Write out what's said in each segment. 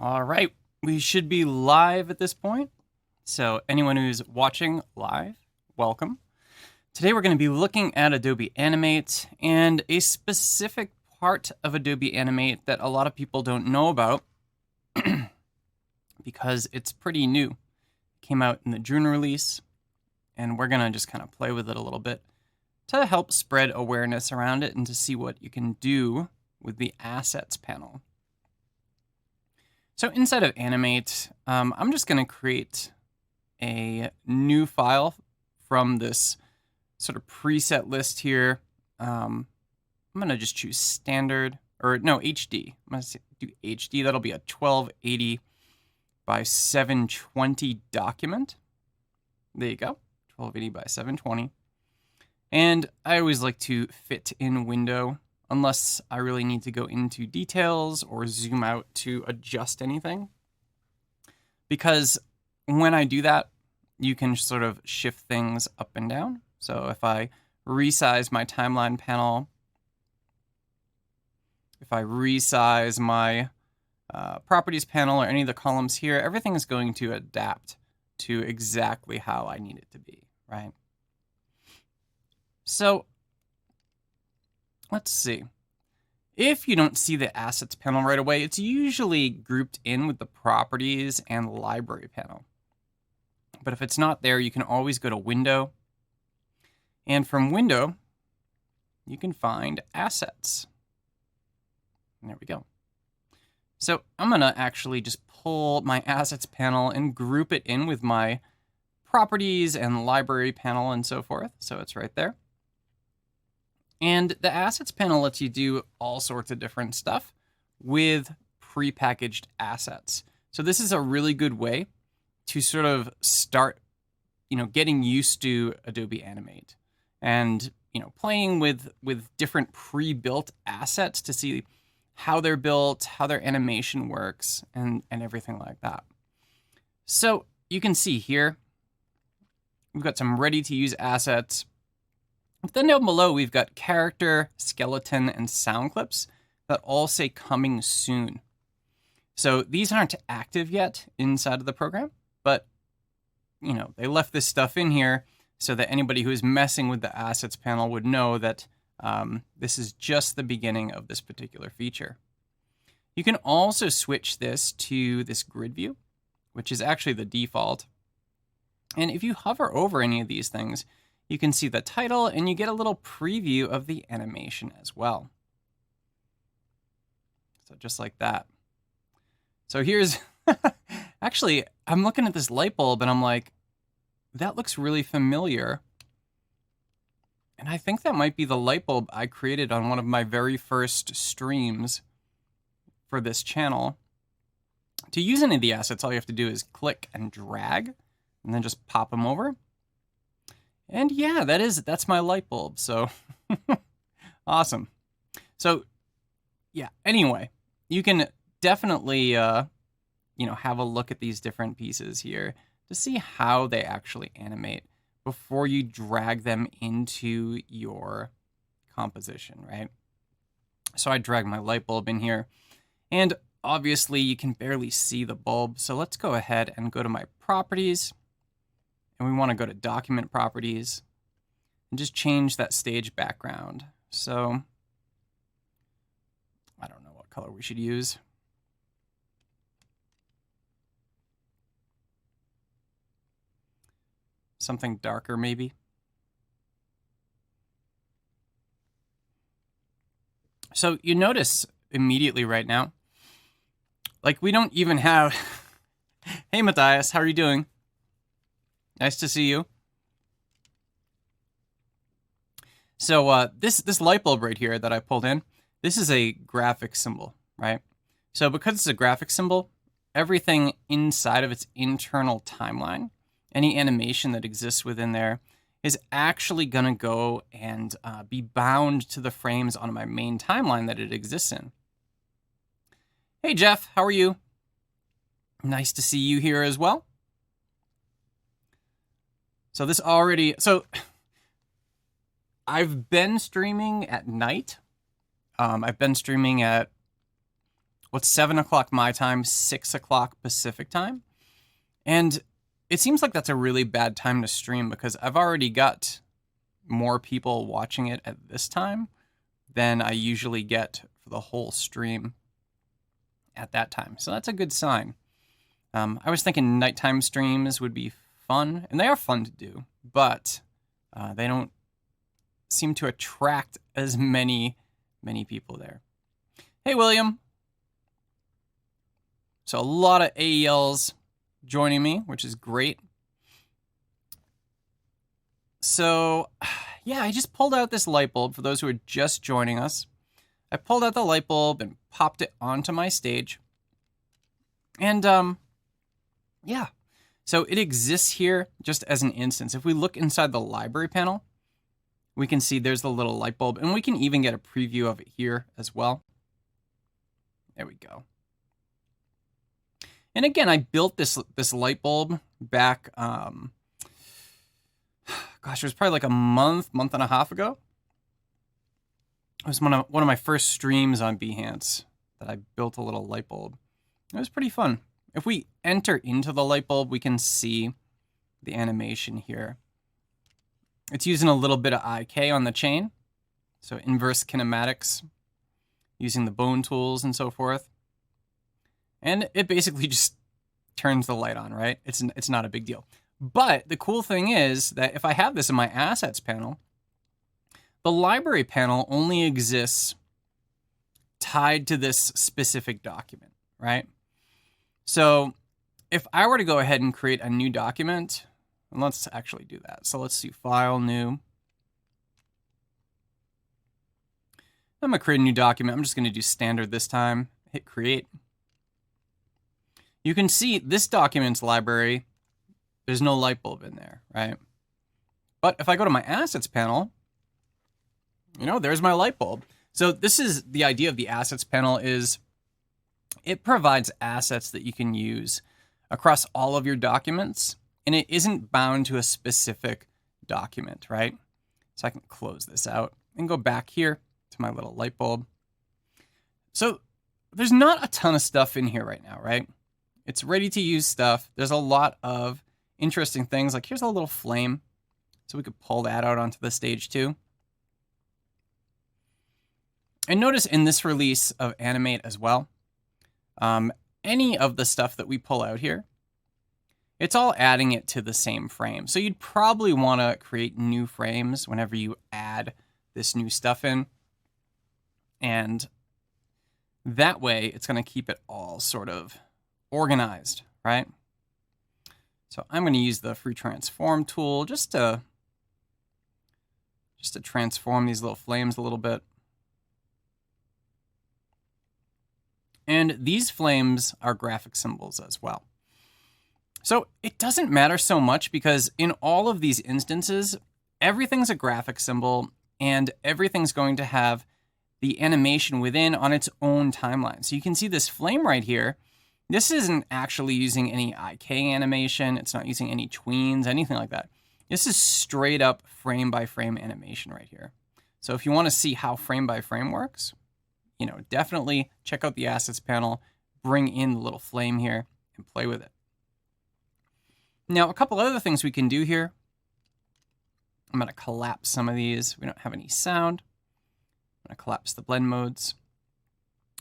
All right, we should be live at this point. So anyone who's watching live, welcome. Today we're going to be looking at Adobe Animate and a specific part of Adobe Animate that a lot of people don't know about because it's pretty new. It came out in the June release, and we're going to just kind of play with it a little bit to help spread awareness around it and to see what you can do with the Assets panel. So inside of Animate, I'm just going to create a new file from this sort of preset list here. I'm going to just choose standard, or no, HD. I'm going to do HD. That'll be a 1280 by 720 document. There you go, 1280 by 720. And I always like to fit in window unless I really need to go into details or zoom out to adjust anything. Because when I do that, you can sort of shift things up and down. So if I resize my timeline panel, if I resize my properties panel or any of the columns here, everything is going to adapt to exactly how I need it to be, right? So let's see. If you don't see the Assets panel right away, it's usually grouped in with the Properties and Library panel. But if it's not there, you can always go to Window. And from Window, you can find Assets. And there we go. So I'm going to actually just pull my Assets panel and group it in with my Properties and Library panel and so forth. So it's right there. And the Assets panel lets you do all sorts of different stuff with prepackaged assets. So this is a really good way to sort of start, getting used to Adobe Animate and, playing with different pre-built assets to see how they're built, how their animation works, and everything like that. So you can see here, we've got some ready-to-use assets. Then down below, we've got character, skeleton, and sound clips that all say coming soon. So these aren't active yet inside of the program, but they left this stuff in here so that anybody who is messing with the Assets panel would know that this is just the beginning of this particular feature. You can also switch this to this grid view, which is actually the default. And if you hover over any of these things, you can see the title and you get a little preview of the animation as well. So just like that. So here's, actually, I'm looking at this light bulb and I'm like, that looks really familiar. And I think that might be the light bulb I created on one of my very first streams for this channel. To use any of the assets, all you have to do is click and drag and then just pop them over. And yeah, that's my light bulb. So awesome. So yeah, anyway, you can definitely, have a look at these different pieces here to see how they actually animate before you drag them into your composition, right? So I drag my light bulb in here, and obviously you can barely see the bulb. So let's go ahead and go to my properties. And we want to go to Document Properties and just change that stage background. So I don't know what color we should use. Something darker, maybe. So you notice immediately right now, like we don't even have, hey Matthias, how are you doing? Nice to see you. So this light bulb right here that I pulled in, this is a graphic symbol, right? So because it's a graphic symbol, everything inside of its internal timeline, any animation that exists within there, is actually going to go and be bound to the frames on my main timeline that it exists in. Hey Jeff, how are you? Nice to see you here as well. So I've been streaming at night. I've been streaming at What's 7 o'clock my time, 6 o'clock Pacific time. And it seems like that's a really bad time to stream because I've already got more people watching it at this time than I usually get for the whole stream at that time. So that's a good sign. I was thinking nighttime streams would be fun, and they are fun to do, but they don't seem to attract as many people there. Hey, William. So a lot of AELs joining me, which is great. So, yeah, I just pulled out this light bulb for those who are just joining us. I pulled out the light bulb and popped it onto my stage. And, yeah. So it exists here just as an instance. If we look inside the library panel, we can see there's the little light bulb, and we can even get a preview of it here as well. There we go. And again, I built this light bulb back, gosh, it was probably like a month and a half ago. It was one of my first streams on Behance that I built a little light bulb. It was pretty fun. If we enter into the light bulb, we can see the animation here. It's using a little bit of IK on the chain, so inverse kinematics, using the bone tools and so forth. And it basically just turns the light on, right? It's not a big deal. But the cool thing is that if I have this in my assets panel, the library panel only exists tied to this specific document, right? So if I were to go ahead and create a new document, and let's actually do that. So let's do File, New. I'm going to create a new document. I'm just going to do Standard this time. Hit Create. You can see this document's library, there's no light bulb in there, right? But if I go to my Assets panel, you know, there's my light bulb. So this is the idea of the Assets panel is it provides assets that you can use across all of your documents, and it isn't bound to a specific document, right? So I can close this out and go back here to my little light bulb. So there's not a ton of stuff in here right now, right? It's ready to use stuff. There's a lot of interesting things. Like here's a little flame. So we could pull that out onto the stage too. And notice in this release of Animate as well, any of the stuff that we pull out here, it's all adding it to the same frame. So you'd probably want to create new frames whenever you add this new stuff in. And that way it's going to keep it all sort of organized, right? So I'm going to use the Free Transform tool just to transform these little flames a little bit. And these flames are graphic symbols as well. So it doesn't matter so much because in all of these instances, everything's a graphic symbol and everything's going to have the animation within on its own timeline. So you can see this flame right here. This isn't actually using any IK animation. It's not using any tweens, anything like that. This is straight up frame by frame animation right here. So if you want to see how frame by frame works, you know, definitely check out the assets panel, bring in the little flame here and play with it. Now, a couple other things we can do here. I'm going to collapse some of these. We don't have any sound. I'm going to collapse the blend modes.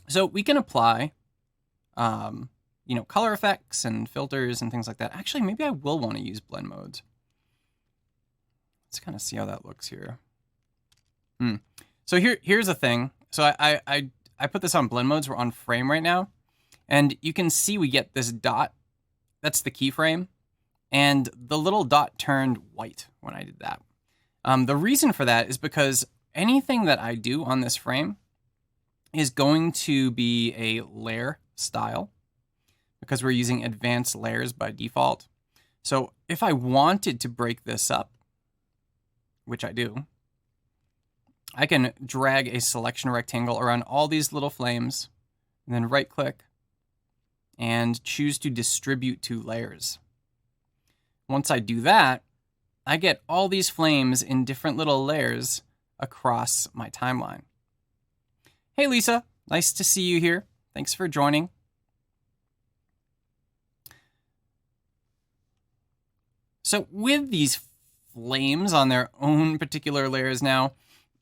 So we can apply, you know, color effects and filters and things like that. Actually, maybe I will want to use blend modes. Let's kind of see how that looks here. So here's the thing. So I put this on blend modes. We're on frame right now. And you can see we get this dot. That's the keyframe. And the little dot turned white when I did that. The reason for that is because anything that I do on this frame is going to be a layer style because we're using advanced layers by default. So if I wanted to break this up, which I do, I can drag a selection rectangle around all these little flames and then right click and choose to distribute to layers. Once I do that, I get all these flames in different little layers across my timeline. Hey, Lisa. Nice to see you here. Thanks for joining. So with these flames on their own particular layers now,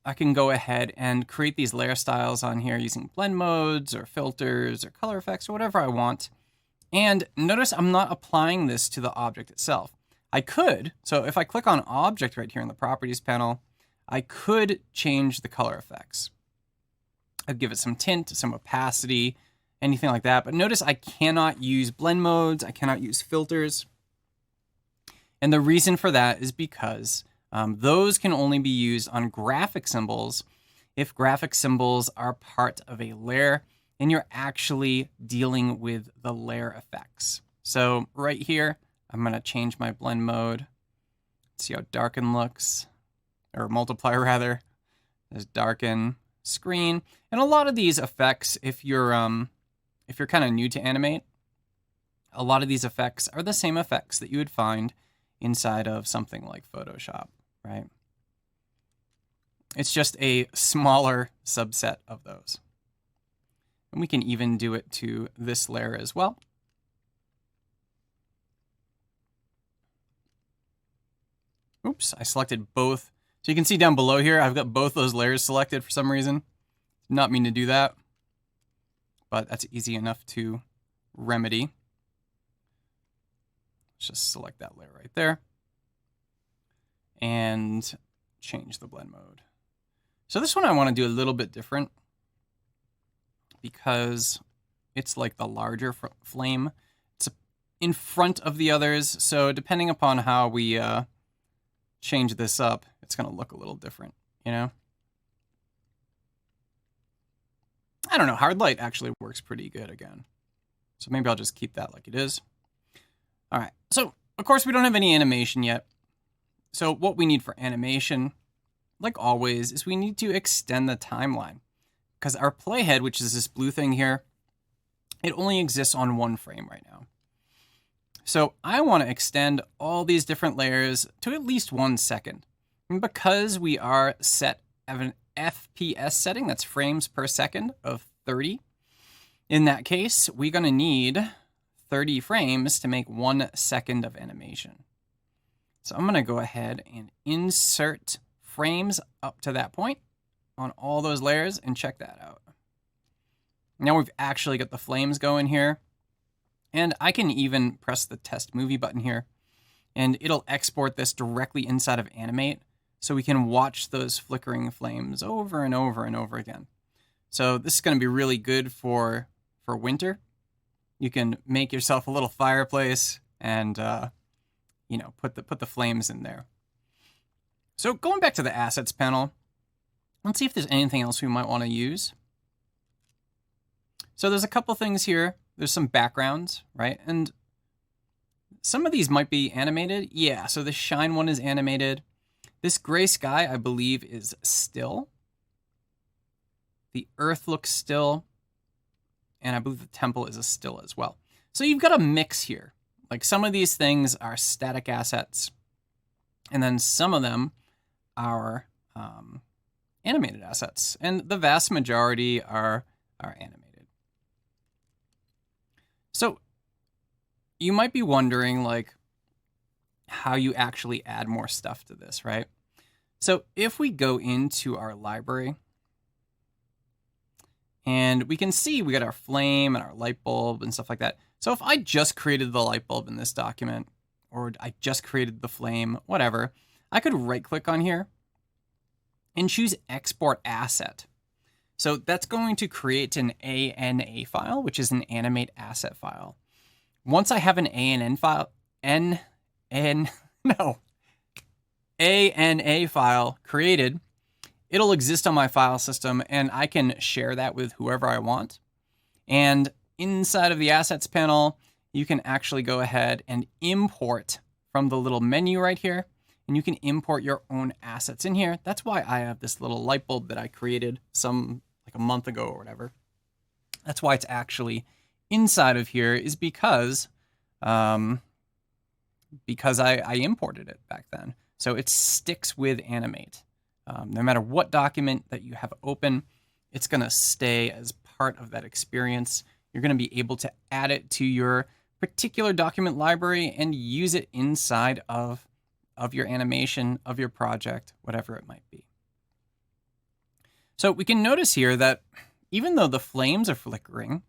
I can go ahead and create these layer styles on here using blend modes or filters or color effects or whatever I want. And notice I'm not applying this to the object itself. I could, so if I click on object right here in the properties panel, I could change the color effects. I'd give it some tint, some opacity, anything like that. But notice I cannot use blend modes. I cannot use filters. And the reason for that is because those can only be used on graphic symbols if graphic symbols are part of a layer and you're actually dealing with the layer effects. So right here, I'm going to change my blend mode. See how darken looks, or multiply rather. There's darken, screen, and a lot of these effects, if you're kind of new to Animate, a lot of these effects are the same effects that you would find inside of something like Photoshop, right? It's just a smaller subset of those. And we can even do it to this layer as well. Oops, I selected both. So you can see down below here, I've got both those layers selected for some reason. Did not mean to do that, but that's easy enough to remedy. Let's just select that layer right there and change the blend mode. So this one I want to do a little bit different because it's like the larger flame. It's in front of the others, so depending upon how we change this up, it's going to look a little different, you know? I don't know, hard light actually works pretty good again. So maybe I'll just keep that like it is. All right, so of course we don't have any animation yet. So what we need for animation, like always, is we need to extend the timeline. Because our playhead, which is this blue thing here, it only exists on one frame right now. So I want to extend all these different layers to at least 1 second. And because we are set at an FPS setting, that's frames per second of 30, in that case, we're going to need 30 frames to make 1 second of animation. So I'm going to go ahead and insert frames up to that point on all those layers and check that out. Now we've actually got the flames going here. And I can even press the test movie button here and it'll export this directly inside of Animate so we can watch those flickering flames over and over and over again. So this is going to be really good for winter. You can make yourself a little fireplace and you know, put the flames in there. So going back to the assets panel, let's see if there's anything else we might want to use. So there's a couple things here. There's some backgrounds, right? And some of these might be animated. Yeah, so the shine one is animated. This gray sky, I believe, is still. The earth looks still. And I believe the temple is a still as well. So you've got a mix here. Like some of these things are static assets. And then some of them are animated assets. And the vast majority are animated. So you might be wondering like how you actually add more stuff to this, right? So if we go into our library and we can see we got our flame and our light bulb and stuff like that. So if I just created the light bulb in this document or I just created the flame, whatever, I could right click on here and choose export asset. So that's going to create an ANA file, which is an animate asset file. Once I have an ANA file, ANA file created, it'll exist on my file system and I can share that with whoever I want. And inside of the assets panel, you can actually go ahead and import from the little menu right here. And you can import your own assets in here. That's why I have this little light bulb that I created like a month ago or whatever. That's why it's actually inside of here, is because I imported it back then. So it sticks with Animate. No matter what document that you have open, it's going to stay as part of that experience. You're going to be able to add it to your particular document library and use it inside of your animation, of your project, whatever it might be. So we can notice here that even though the flames are flickering,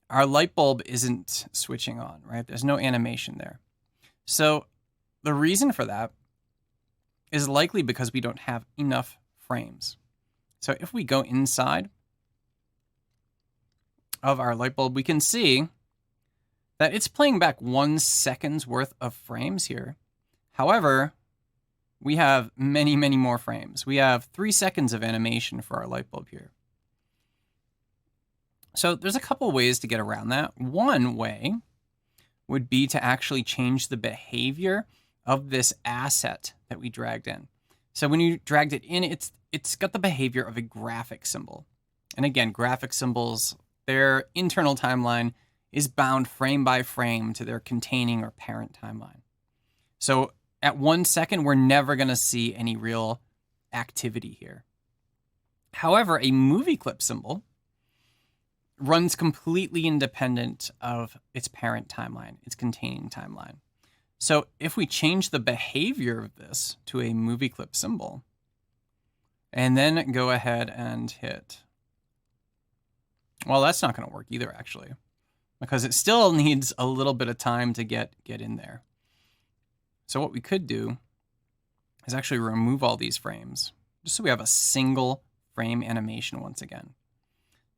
our light bulb isn't switching on, right? There's no animation there. So the reason for that is likely because we don't have enough frames. So if we go inside of our light bulb, we can see that it's playing back 1 second's worth of frames here. However, we have many, many more frames. We have 3 seconds of animation for our light bulb here. So there's a couple ways to get around that. One way would be to actually change the behavior of this asset that we dragged in. So when you dragged it in, it's got the behavior of a graphic symbol. And again, graphic symbols, their internal timeline is bound frame by frame to their containing or parent timeline. So at 1 second, we're never going to see any real activity here. However, a movie clip symbol runs completely independent of its parent timeline, its containing timeline. So if we change the behavior of this to a movie clip symbol, and then go ahead and hit, well, that's not going to work either, actually, because it still needs a little bit of time to get in there. So what we could do is actually remove all these frames, just so we have a single frame animation once again.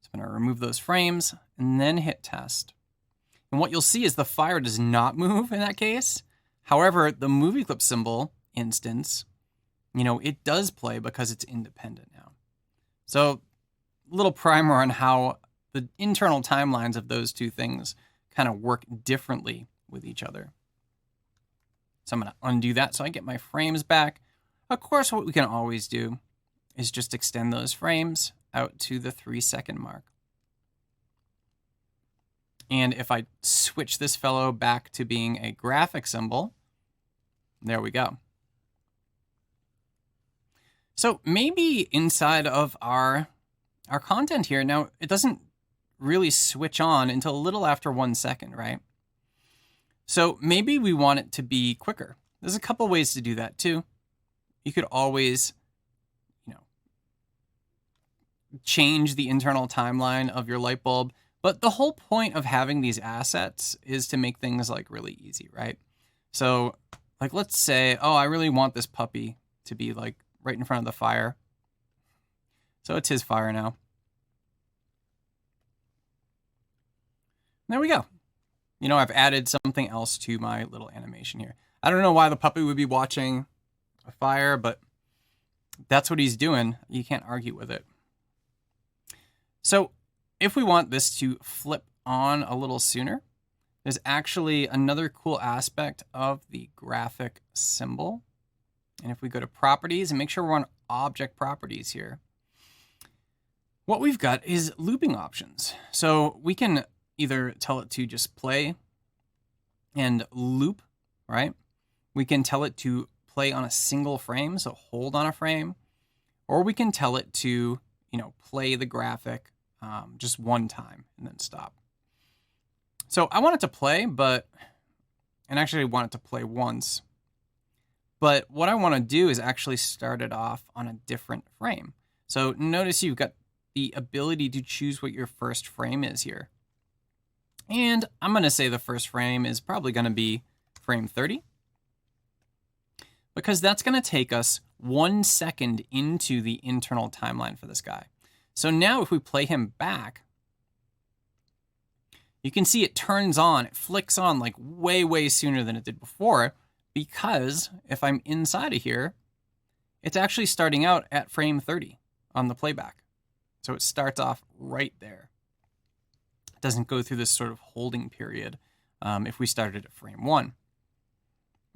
So I'm going to remove those frames and then hit test. And what you'll see is the fire does not move in that case. However, the movie clip symbol instance, it does play because it's independent now. So a little primer on how the internal timelines of those two things kind of work differently with each other. So I'm going to undo that so I get my frames back. Of course, what we can always do is just extend those frames out to the 3 second mark. And if I switch this fellow back to being a graphic symbol, there we go. So maybe inside of our content here, now it doesn't really switch on until a little after 1 second, right? So maybe we want it to be quicker. There's a couple ways to do that too. You could always, change the internal timeline of your light bulb. But the whole point of having these assets is to make things like really easy, right? So like, let's say, oh, I really want this puppy to be like right in front of the fire. So it's his fire now. There we go. I've added something else to my little animation here. I don't know why the puppy would be watching a fire, but that's what he's doing. You can't argue with it. So if we want this to flip on a little sooner, there's actually another cool aspect of the graphic symbol. And if we go to properties and make sure we're on object properties here, what we've got is looping options. So we can either tell it to just play and loop, right? We can tell it to play on a single frame, so hold on a frame, or we can tell it to, play the graphic just one time and then stop. So I want it to play, and actually I want it to play once. But what I want to do is actually start it off on a different frame. So notice you've got the ability to choose what your first frame is here. And I'm going to say the first frame is probably going to be frame 30, because that's going to take us 1 second into the internal timeline for this guy. So now if we play him back, you can see it turns on, it flicks on like way, way sooner than it did before, because if I'm inside of here, it's actually starting out at frame 30 on the playback. So it starts off right there. It doesn't go through this sort of holding period if we started at frame 1.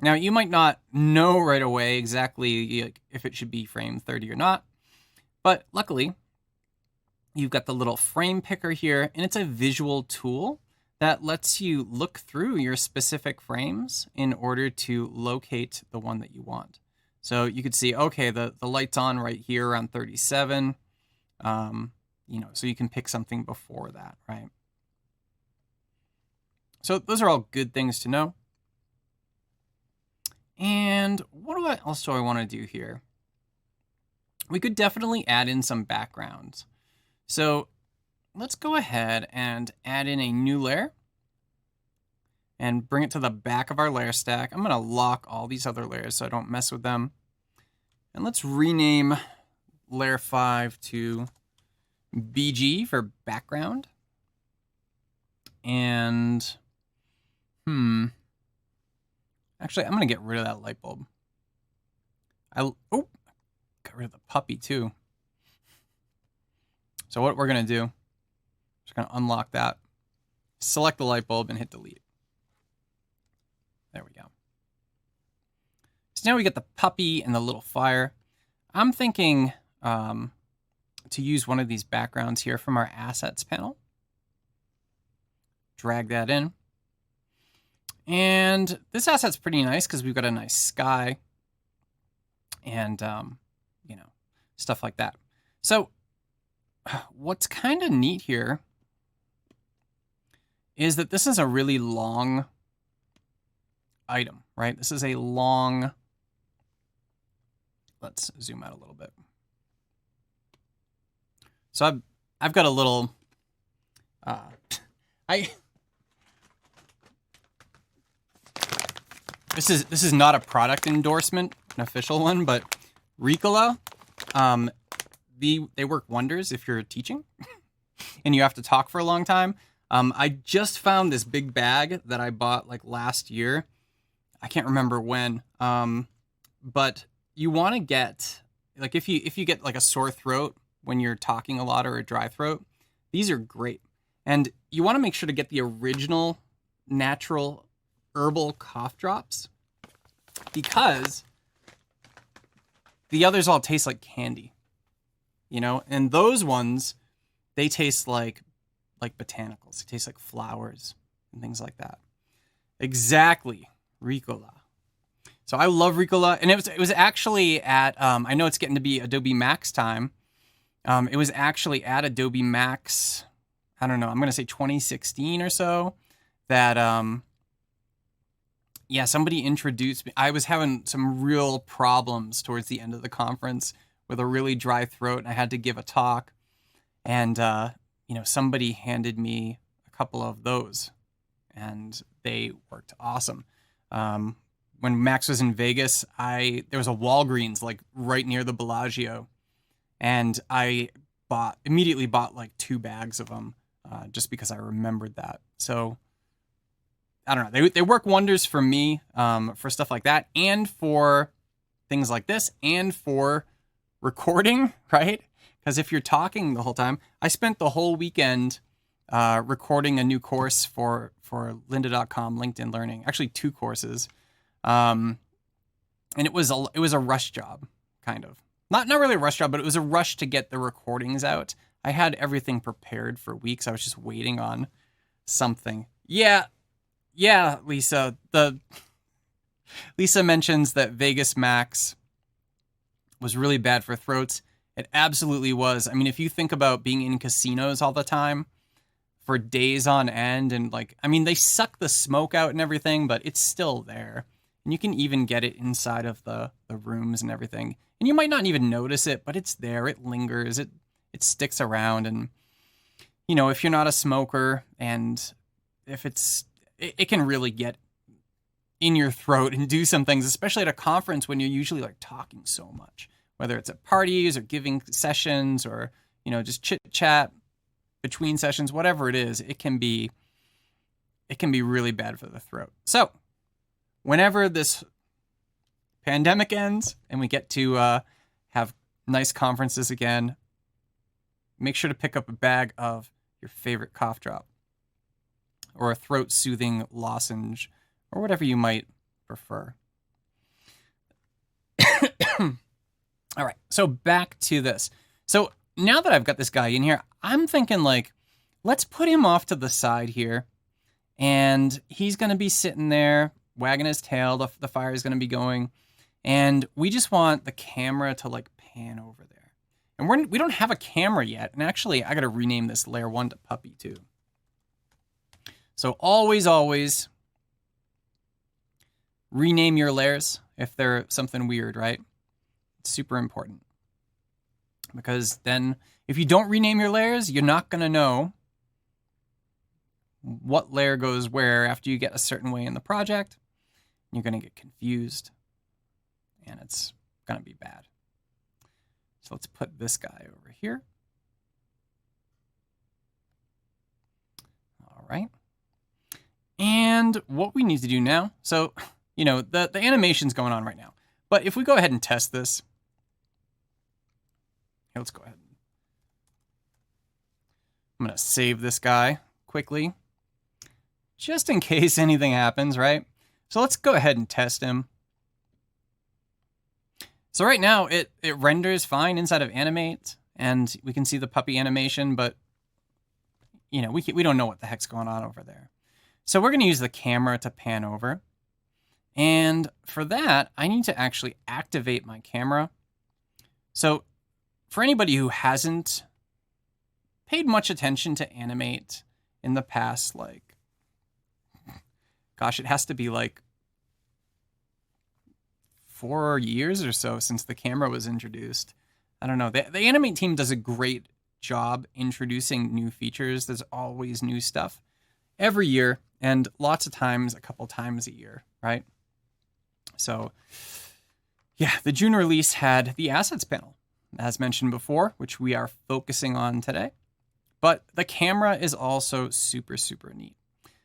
Now, you might not know right away exactly if it should be frame 30 or not, but luckily, you've got the little frame picker here, and it's a visual tool that lets you look through your specific frames in order to locate the one that you want. So you could see, okay, the light's on right here around 37. so you can pick something before that, right? So those are all good things to know. And what else do I want to do here? We could definitely add in some backgrounds. So let's go ahead and add in a new layer and bring it to the back of our layer stack. I'm going to lock all these other layers so I don't mess with them. And let's rename layer 5 to BG for background. And, actually, I'm going to get rid of that light bulb. Got rid of the puppy too. So what we're going to do, just going to unlock that, select the light bulb and hit delete. There we go. So now we get the puppy and the little fire. I'm thinking to use one of these backgrounds here from our assets panel. Drag that in. And this asset's pretty nice because we've got a nice sky and, stuff like that. So what's kind of neat here is that this is a really long item, right? This is a long, let's zoom out a little bit. So I've got a little, this is not a product endorsement, an official one, but Ricola, they work wonders if you're teaching and you have to talk for a long time. I just found this big bag that I bought like last year. I can't remember when, but you want to get, like if you get like a sore throat when you're talking a lot or a dry throat, these are great. And you want to make sure to get the original natural herbal cough drops because the others all taste like candy, and those ones, they taste like botanicals. They taste like flowers and things like that. Exactly. Ricola. So I love Ricola. And it was actually at, I know it's getting to be Adobe Max time. It was actually at Adobe Max, I don't know, I'm going to say 2016 or so, that, somebody introduced me. I was having some real problems towards the end of the conference with a really dry throat, and I had to give a talk. And, somebody handed me a couple of those, and they worked awesome. When Max was in Vegas, there was a Walgreens like right near the Bellagio, and I immediately bought like 2 bags of them just because I remembered that. So I don't know. They work wonders for me for stuff like that, and for things like this, and for recording, right? Because if you're talking the whole time, I spent the whole weekend recording a new course for lynda.com LinkedIn Learning, actually 2 courses. And it was a rush job, kind of. Not really a rush job, but it was a rush to get the recordings out. I had everything prepared for weeks. I was just waiting on something. Yeah, Lisa. Lisa mentions that Vegas Max was really bad for throats. It absolutely was. I mean, if you think about being in casinos all the time for days on end, and they suck the smoke out and everything, but it's still there. And you can even get it inside of the rooms and everything. And you might not even notice it, but it's there. It lingers. It sticks around. And, if you're not a smoker, and if it can really get in your throat and do some things, especially at a conference when you're usually talking so much, whether it's at parties or giving sessions or, just chit chat between sessions, whatever it is, it can be really bad for the throat. So whenever this pandemic ends and we get to have nice conferences again, make sure to pick up a bag of your favorite cough drop or a throat soothing lozenge or whatever you might prefer. All right, so back to this. So now that I've got this guy in here, I'm thinking let's put him off to the side here, and he's going to be sitting there wagging his tail. The fire is going to be going, and we just want the camera to pan over there. And we don't have a camera yet. And actually, I got to rename this layer 1 to puppy too. So always rename your layers if they're something weird, right? It's super important. Because then if you don't rename your layers, you're not going to know what layer goes where after you get a certain way in the project. You're going to get confused and it's going to be bad. So let's put this guy over here. All right. And what we need to do now, so, you know, the animation's going on right now. But if we go ahead and test this, here, let's go ahead. I'm going to save this guy quickly, just in case anything happens, right? So let's go ahead and test him. So right now it renders fine inside of Animate, and we can see the puppy animation, but you know, we don't know what the heck's going on over there. So we're going to use the camera to pan over. And for that, I need to actually activate my camera. So for anybody who hasn't paid much attention to Animate in the past, like, gosh, it has to be like 4 years or so since the camera was introduced. I don't know. The Animate team does a great job introducing new features. There's always new stuff every year, and lots of times, a couple times a year, right? So yeah, the June release had the assets panel, as mentioned before, which we are focusing on today. But the camera is also super neat.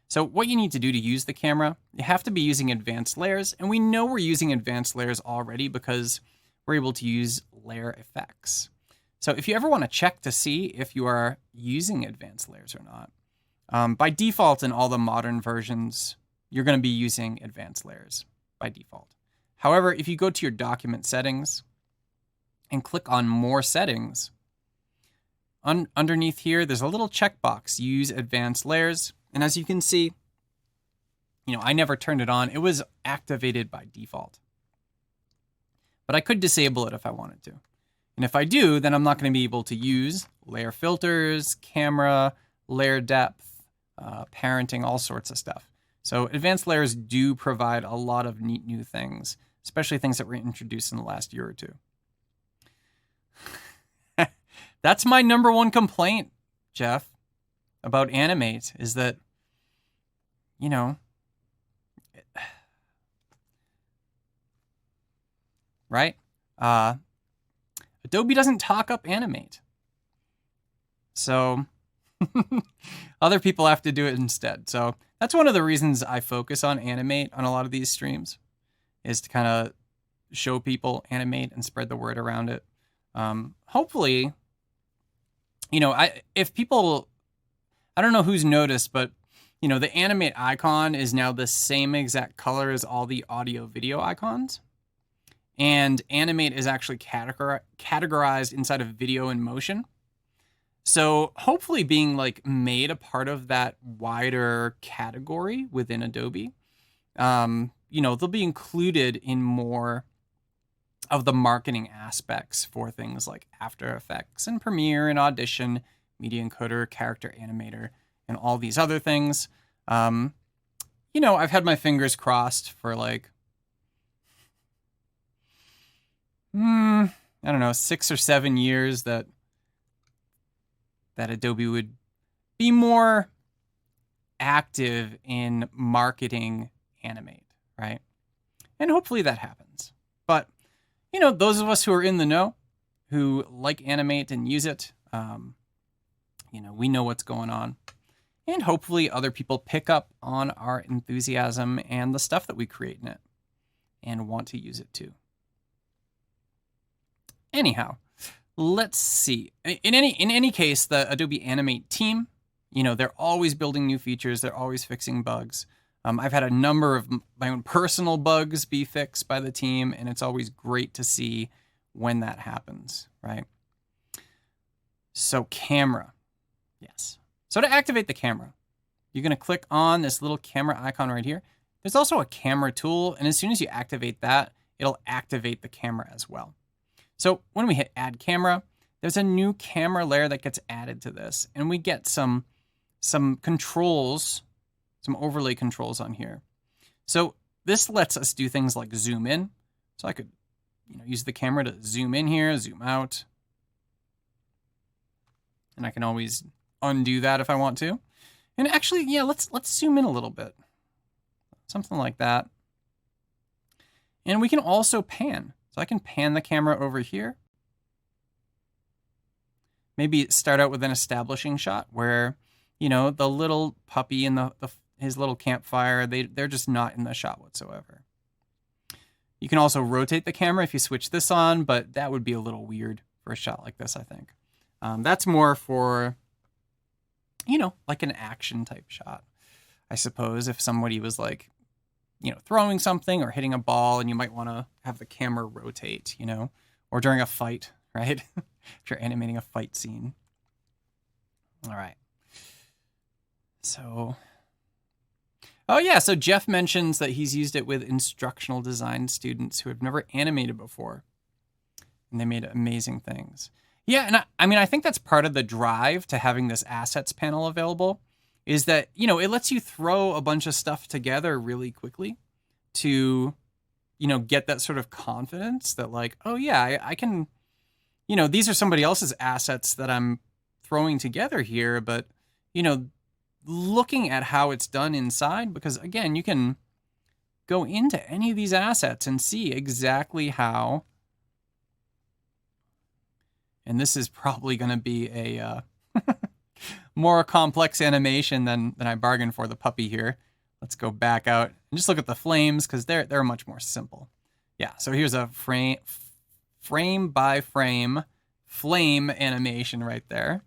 So what you need to do to use the camera, you have to be using advanced layers. And we know we're using advanced layers already because we're able to use layer effects. So if you ever want to check to see if you are using advanced layers or not, by default in all the modern versions, you're going to be using advanced layers by default. However, if you go to your document settings and click on more settings, underneath here, there's a little checkbox, use advanced layers. And as you can see, you know, I never turned it on. It was activated by default. But I could disable it if I wanted to. And if I do, then I'm not going to be able to use layer filters, camera, layer depth, parenting, all sorts of stuff. So advanced layers do provide a lot of neat new things, especially things that were introduced in the last year or two. That's my #1 complaint, Jeff, about Animate, is that, you know, right? Adobe doesn't talk up Animate. So other people have to do it instead. So that's one of the reasons I focus on Animate on a lot of these streams, is to kind of show people Animate and spread the word around it. Hopefully, you know, if people, I don't know who's noticed, but you know, the Animate icon is now the same exact color as all the audio video icons. And Animate is actually categorized inside of video and motion. So hopefully being like made a part of that wider category within Adobe, you know, they'll be included in more of the marketing aspects for things like After Effects and Premiere and Audition, Media Encoder, Character Animator, and all these other things. You know, I've had my fingers crossed for like, I don't know, 6 or 7 years that Adobe would be more active in marketing Animate, right? And hopefully that happens. But, you know, those of us who are in the know, who like Animate and use it, you know, we know what's going on. And hopefully other people pick up on our enthusiasm and the stuff that we create in it and want to use it too. Anyhow, let's see. In any case, the Adobe Animate team, you know, they're always building new features. They're always fixing bugs. I've had a number of my own personal bugs be fixed by the team, and it's always great to see when that happens, right? So camera, yes. So to activate the camera, you're going to click on this little camera icon right here. There's also a camera tool, and as soon as you activate that, it'll activate the camera as well. So when we hit add camera, there's a new camera layer that gets added to this, and we get some controls, some overlay controls on here. So this lets us do things like zoom in. So I could, use the camera to zoom in here, zoom out. And I can always undo that if I want to. And actually, yeah, let's zoom in a little bit. Something like that. And we can also pan. So I can pan the camera over here. Maybe start out with an establishing shot where, the little puppy and his little campfire, they're just not in the shot whatsoever. You can also rotate the camera if you switch this on, but that would be a little weird for a shot like this, I think. That's more for, like an action type shot, I suppose. If somebody was like, throwing something or hitting a ball, and you might want to have the camera rotate, or during a fight, right? If you're animating a fight scene. All right. So, oh yeah, so Jeff mentions that he's used it with instructional design students who have never animated before, and they made amazing things. Yeah, and I think that's part of the drive to having this assets panel available, is that, it lets you throw a bunch of stuff together really quickly to, get that sort of confidence that like, oh yeah, I can, these are somebody else's assets that I'm throwing together here, but, looking at how it's done inside, because again, you can go into any of these assets and see exactly how. And this is probably going to be a more complex animation than I bargained for, the puppy here. Let's go back out and just look at the flames, because they're much more simple. Yeah, so here's a frame by frame flame animation right there.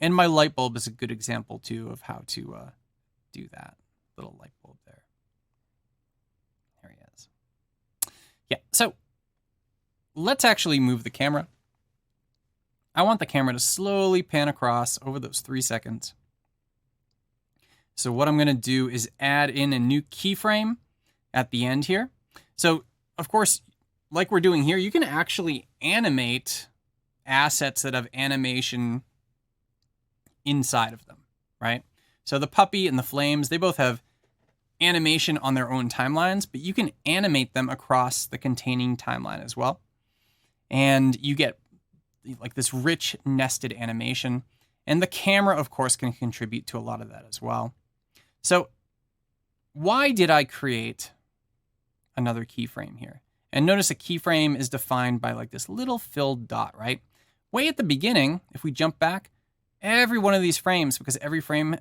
And my light bulb is a good example too of how to do that. Little light bulb there. There he is. Yeah, so let's actually move the camera. I want the camera to slowly pan across over those 3 seconds. So what I'm going to do is add in a new keyframe at the end here. So, of course, like we're doing here, you can actually animate assets that have animation inside of them, right? So the puppy and the flames, they both have animation on their own timelines, but you can animate them across the containing timeline as well. And you get like this rich nested animation. And the camera, of course, can contribute to a lot of that as well. So why did I create another keyframe here? And notice a keyframe is defined by like this little filled dot, right? Way at the beginning, if we jump back, every one of these frames, because every frame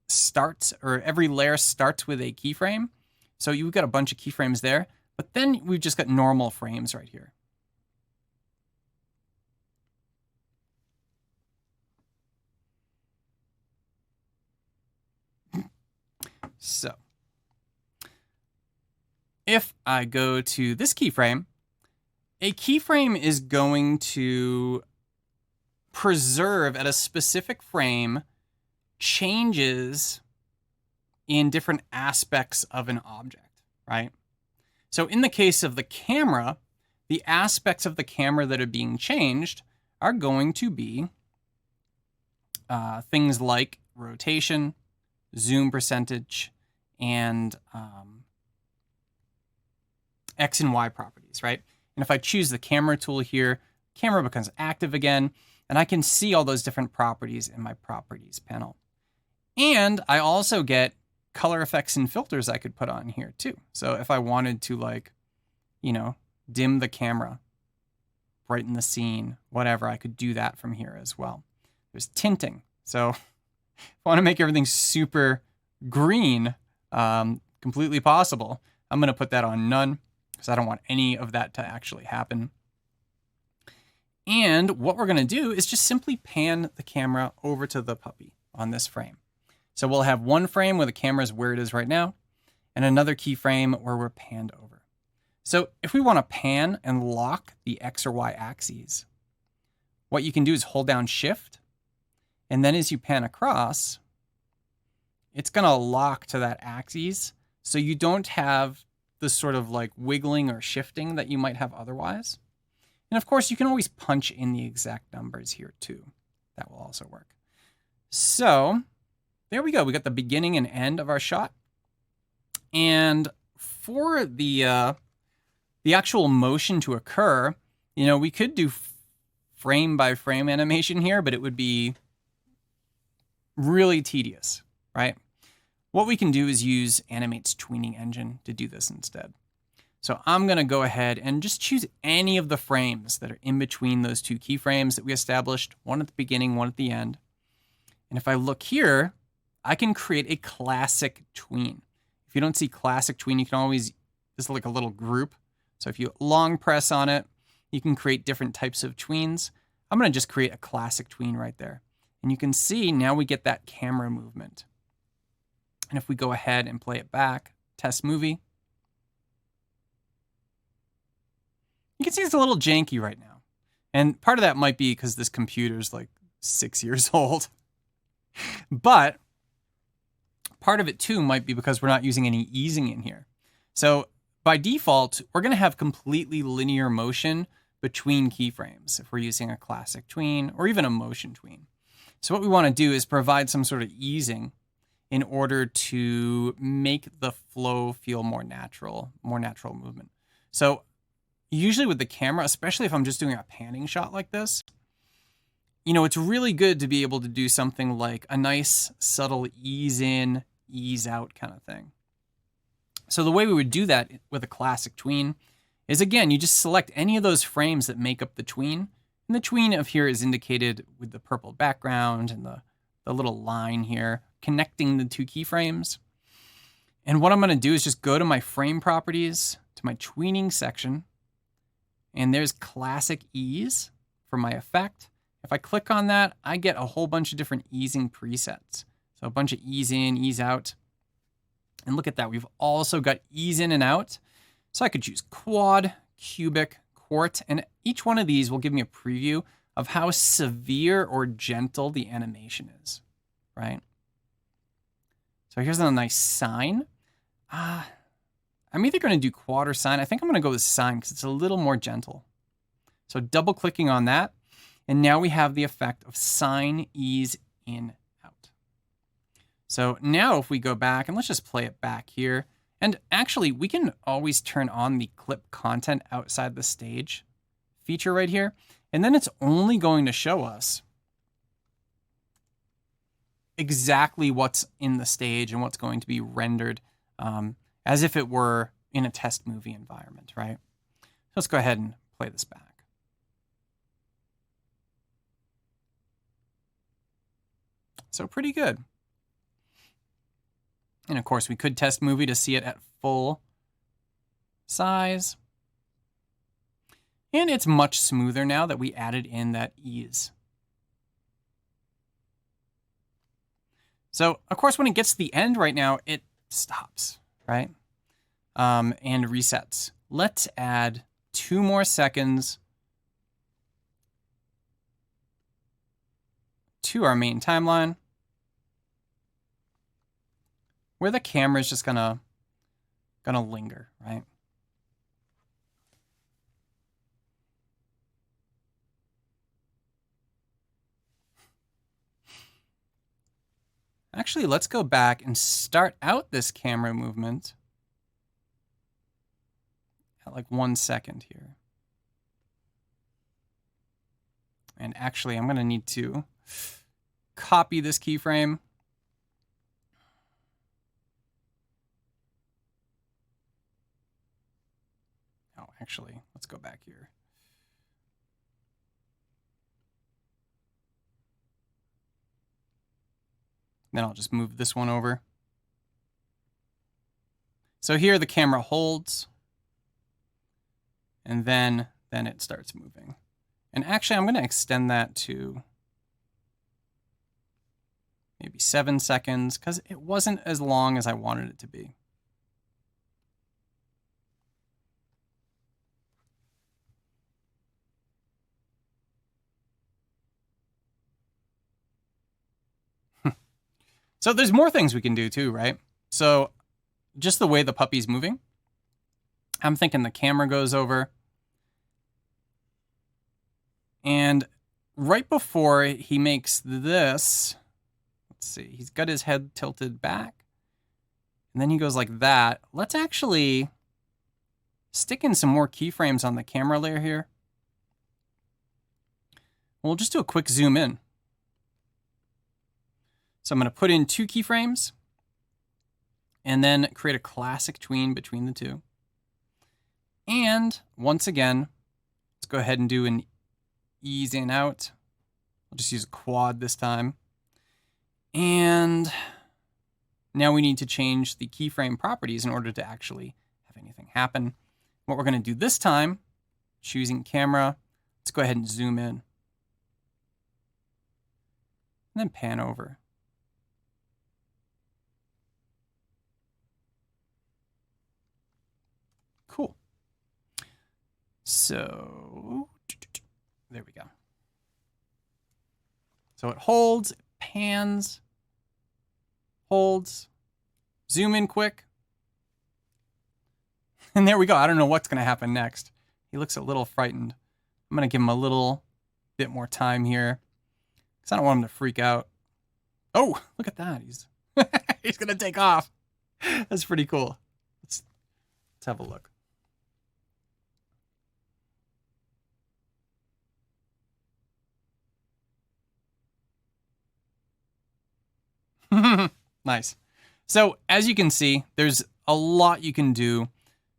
starts, or every layer starts with a keyframe. So you've got a bunch of keyframes there, but then we've just got normal frames right here. So if I go to this keyframe, a keyframe is going to preserve at a specific frame changes in different aspects of an object, right? So in the case of the camera, the aspects of the camera that are being changed are going to be things like rotation, zoom percentage, and X and Y properties, right? And if I choose the camera tool here, camera becomes active again, and I can see all those different properties in my properties panel. And I also get color effects and filters I could put on here too. So if I wanted to like, dim the camera, brighten the scene, whatever, I could do that from here as well. There's tinting. So if I want to make everything super green, completely possible, I'm going to put that on none because I don't want any of that to actually happen. And what we're going to do is just simply pan the camera over to the puppy on this frame. So we'll have one frame where the camera is where it is right now, and another keyframe where we're panned over. So if we want to pan and lock the X or Y axes, what you can do is hold down Shift, and then as you pan across, it's going to lock to that axis, so you don't have this sort of like wiggling or shifting that you might have otherwise. And of course, you can always punch in the exact numbers here too. That will also work. So there we go. We got the beginning and end of our shot. And for the actual motion to occur, you know, we could do frame by frame animation here, but it would be really tedious, right? What we can do is use Animate's Tweening engine to do this instead. So I'm going to go ahead and just choose any of the frames that are in between those two keyframes that we established, one at the beginning, one at the end. And if I look here, I can create a classic tween. If you don't see classic tween, you can always, this is like a little group. So if you long press on it, you can create different types of tweens. I'm going to just create a classic tween right there. And you can see now we get that camera movement. And if we go ahead and play it back, test movie, you can see it's a little janky right now. And part of that might be because this computer is like 6 years old. But part of it too might be because we're not using any easing in here. So by default, we're going to have completely linear motion between keyframes if we're using a classic tween or even a motion tween. So what we want to do is provide some sort of easing in order to make the flow feel more natural movement. So usually with the camera, especially if I'm just doing a panning shot like this, you know, it's really good to be able to do something like a nice subtle ease in, ease out kind of thing. So the way we would do that with a classic tween is, again, you just select any of those frames that make up the tween. And the tween of here is indicated with the purple background and the little line here connecting the two keyframes. And what I'm going to do is just go to my frame properties, to my tweening section, and there's classic ease for my effect. If I click on that, I get a whole bunch of different easing presets. So a bunch of ease in, ease out. And look at that, we've also got ease in and out. So I could choose quad, cubic, quart, and each one of these will give me a preview of how severe or gentle the animation is, right? So here's a nice sine. I'm either going to do quad or sine. I think I'm going to go with sine because it's a little more gentle. So double clicking on that, and now we have the effect of sine, ease, in, out. So now if we go back, and let's just play it back here. And actually, we can always turn on the clip content outside the stage feature right here. And then it's only going to show us exactly what's in the stage and what's going to be rendered as if it were in a test movie environment, right? So let's go ahead and play this back. So pretty good. And of course, we could test movie to see it at full size. And it's much smoother now that we added in that ease. So, of course, when it gets to the end right now, it stops, right? And resets. Let's add 2 more seconds to our main timeline, where the camera is just gonna linger, right? Actually, let's go back and start out this camera movement at like 1 second here. And actually, I'm gonna need to copy this keyframe. Oh, actually, let's go back here. Then I'll just move this one over. So here the camera holds, and then it starts moving. And actually, I'm going to extend that to maybe 7 seconds because it wasn't as long as I wanted it to be. So there's more things we can do too, right? So just the way the puppy's moving, I'm thinking the camera goes over, And right before he makes this, let's see, he's got his head tilted back. And then he goes like that. Let's actually stick in some more keyframes on the camera layer here. We'll just do a quick zoom in. So I'm going to put in 2 keyframes and then create a classic tween between the two. And once again, let's go ahead and do an ease in out. I'll just use a quad this time. And now we need to change the keyframe properties in order to actually have anything happen. What we're going to do this time, choosing camera, let's go ahead and zoom in. And then pan over. Cool. So there we go. So it holds, it pans, holds, zoom in quick. And there we go. I don't know what's going to happen next. He looks a little frightened. I'm going to give him a little bit more time here because I don't want him to freak out. Oh, look at that. He's going to take off. That's pretty cool. Let's have a look. Nice. So as you can see, there's a lot you can do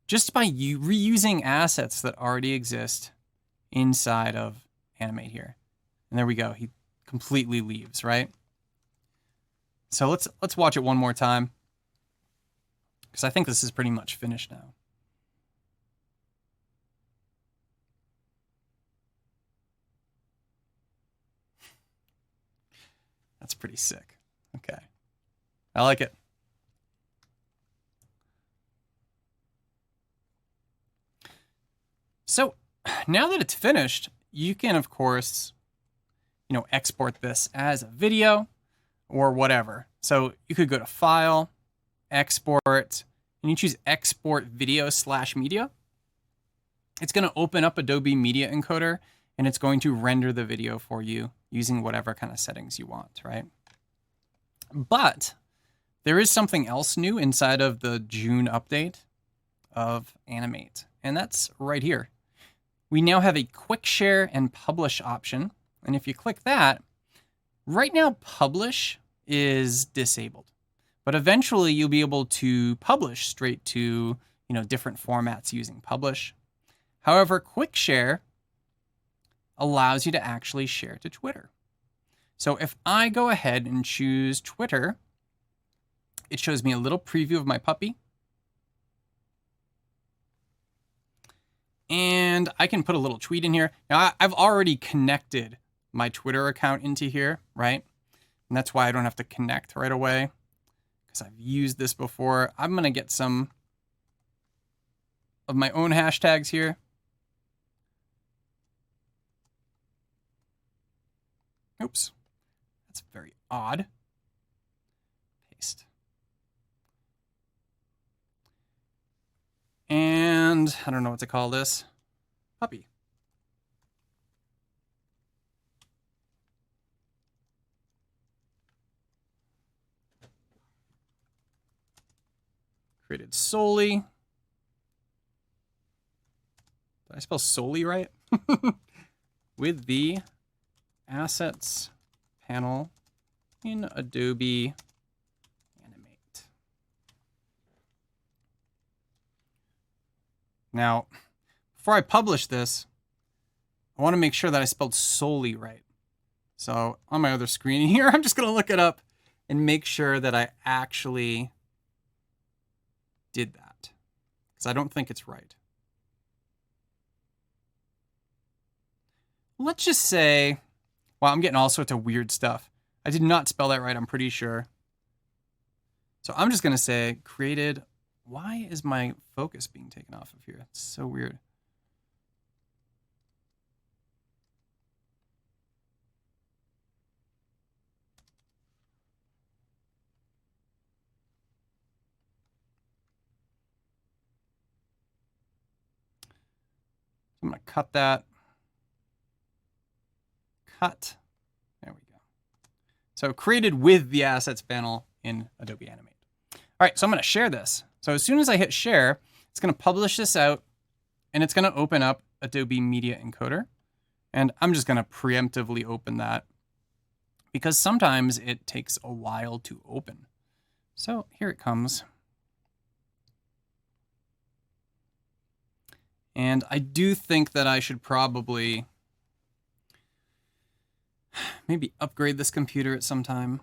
just by reusing assets that already exist inside of Animate here. And there we go. He completely leaves, right? So let's watch it one more time because I think this is pretty much finished now. That's pretty sick. Okay. I like it. So now that it's finished, you can, of course, export this as a video or whatever. So you could go to File, Export, and you choose Export Video/Media. It's going to open up Adobe Media Encoder, and it's going to render the video for you using whatever kind of settings you want, right? But there is something else new inside of the June update of Animate, and that's right here. We now have a quick share and publish option. And if you click that, right now publish is disabled. But eventually you'll be able to publish straight to, different formats using publish. However, quick share allows you to actually share to Twitter. So if I go ahead and choose Twitter, it shows me a little preview of my puppy. And I can put a little tweet in here. Now, I've already connected my Twitter account into here, right? And that's why I don't have to connect right away because I've used this before. I'm going to get some of my own hashtags here. Oops, that's very odd. Paste. And I don't know what to call this. Puppy. Created solely. Did I spell solely right? With the assets panel in Adobe Animate. Now, before I publish this, I want to make sure that I spelled solely right. So on my other screen here, I'm just going to look it up and make sure that I actually did that, because I don't think it's right. Let's just say, wow, I'm getting all sorts of weird stuff. I did not spell that right, I'm pretty sure. So I'm just going to say created. Why is my focus being taken off of here? It's so weird. I'm going to cut that. cut. There we go. So created with the assets panel in Adobe Animate. All right, so I'm going to share this. So as soon as I hit share, it's going to publish this out, and it's going to open up Adobe Media Encoder. And I'm just going to preemptively open that because sometimes it takes a while to open. So here it comes. And I do think that I should probably maybe upgrade this computer at some time.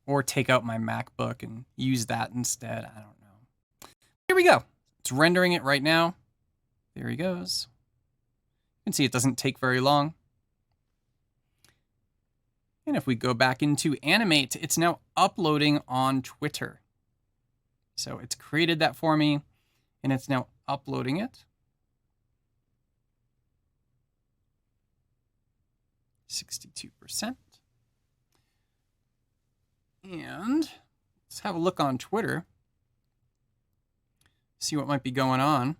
Or take out my MacBook and use that instead. I don't know. Here we go. It's rendering it right now. There he goes. You can see it doesn't take very long. And if we go back into Animate, it's now uploading on Twitter. So it's created that for me, and it's now uploading it. 62%. And let's have a look on Twitter. See what might be going on.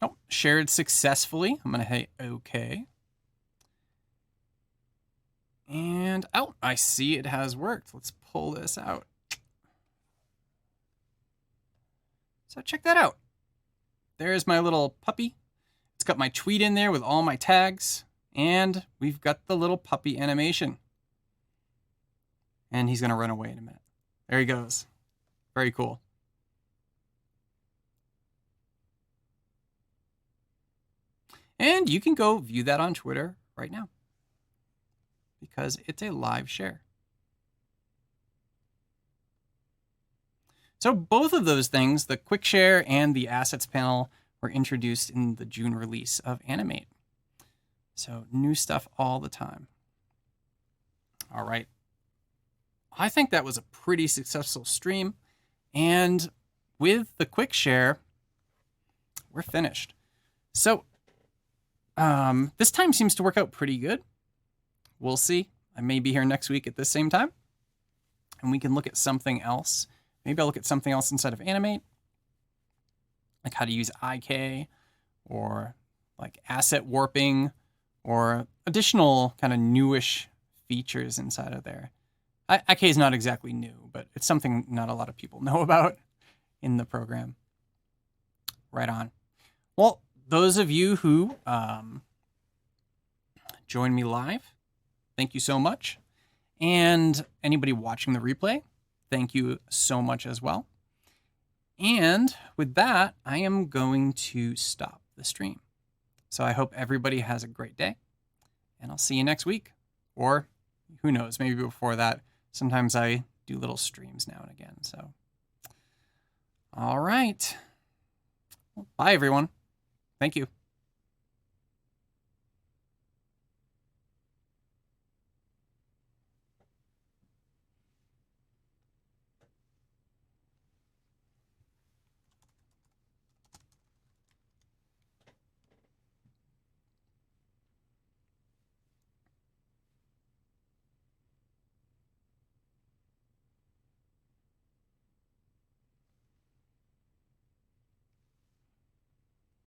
Oh, shared successfully. I'm going to hit OK. And oh, I see it has worked. Let's pull this out. So check that out. There's my little puppy. It's got my tweet in there with all my tags. And we've got the little puppy animation. And he's going to run away in a minute. There he goes. Very cool. And you can go view that on Twitter right now because it's a live share. So both of those things, the quick share and the assets panel, were introduced in the June release of Animate. So new stuff all the time. All right. I think that was a pretty successful stream. And with the quick share, we're finished. So this time seems to work out pretty good. We'll see. I may be here next week at the same time. And we can look at something else. Maybe I'll look at something else inside of Animate. Like how to use IK or like asset warping or additional kind of newish features inside of there. IK is not exactly new, but it's something not a lot of people know about in the program. Right on. Well, those of you who join me live, thank you so much. And anybody watching the replay, thank you so much as well. And with that, I am going to stop the stream. So I hope everybody has a great day, and I'll see you next week. Or who knows, maybe before that. Sometimes I do little streams now and again. So, all right. Well, bye, everyone. Thank you.